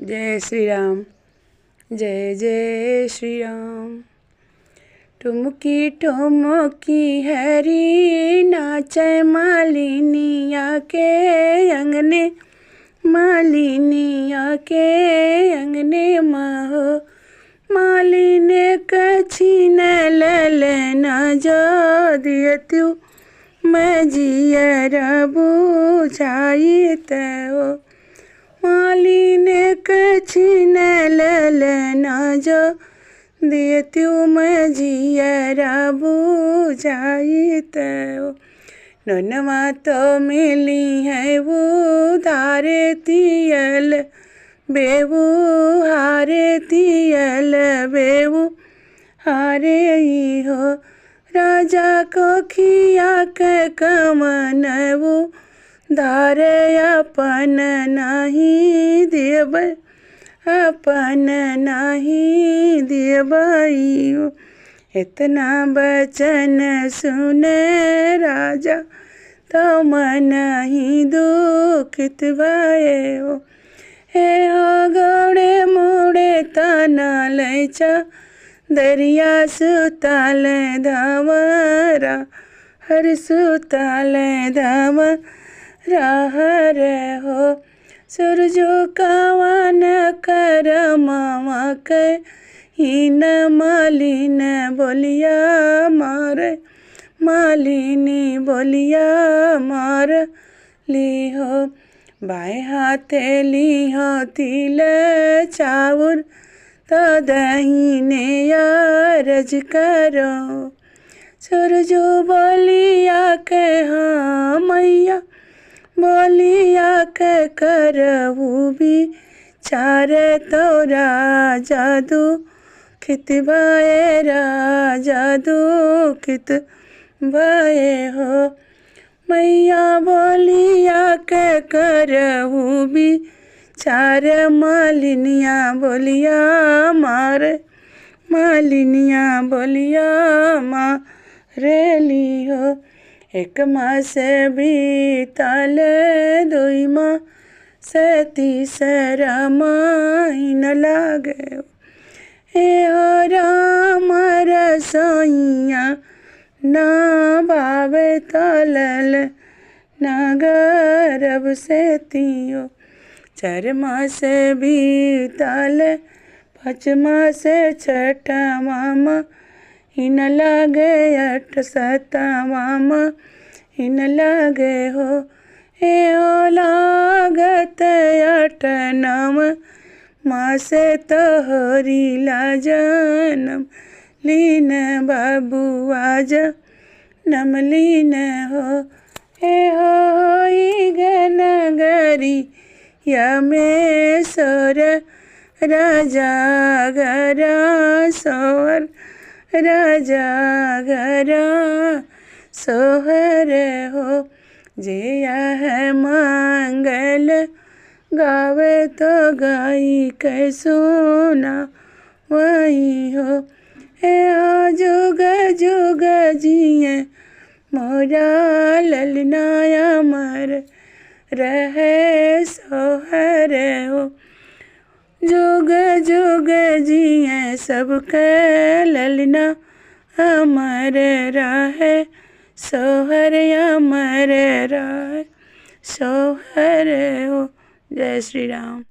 जय श्री राम। जय जय श्री राम। ठुमकी ठुमकी हरी नाचे मालिनिया के अंगने, मालिनिया के अंगने माहो। मालिने कछीन ललना जो दियतु मैं जियर बुझाई तो। मालिने कछीन ललना जो दियतु मैं जियर बुझाई तो। ननवा तो मिली है वो धारे तियल बेबू हारे तियल बेबू हारे हो। राजा को खिया के कमन वो धारे अपन नहीं देव, अपन नहीं देवई। इतना बचन सुने राजा तो मन ही दुखित भये हो। हे हो गौड़े मोड़े तना लैचा दरिया सुताल धावरा हर सुताल धावरा हर हो। सूरजो कावन कर मामा के हीन मालिन बोलिया मार, मालिनी बोलिया मार ली हो। बाएं हाथे ली हो तिल चाउर तो दहीने अरज करो। सूरजो बोलिया के हाँ मैया बोलिया के करहु भी चार तो राजा दुखित भये, राजा दुखित भये हो। मैया बोलिया के करहु भी चार मालिनिया बोलिया मार, मालिनिया बोलिया मारे ली हो। एक मास बीतल दुई मास तीसरा महीना लागे। हे हो राम रसोइया ना भावे तलल ना गर्भ से तियो। 4 मास बीतल 5 मास छठा महीना लागे 8 7वां महीना लागे हो। हे हो लागत 8 9 मास तोहरी ला जनम लीन बाबुआ जनम लीन हो। हे हो गनगरी यमेश्वर राजा घरा सोहर, राजा घरा सोहर हो। जे है मंगल गावे तो गाई के सुना वही हो। हे हो जुग जुग जिए मोरा ललनाया मर रहे सोहर हो। जुग जुग जिए सबके ललना अमर रहे सोहर अमर रहे सोहर हो। जय श्री राम।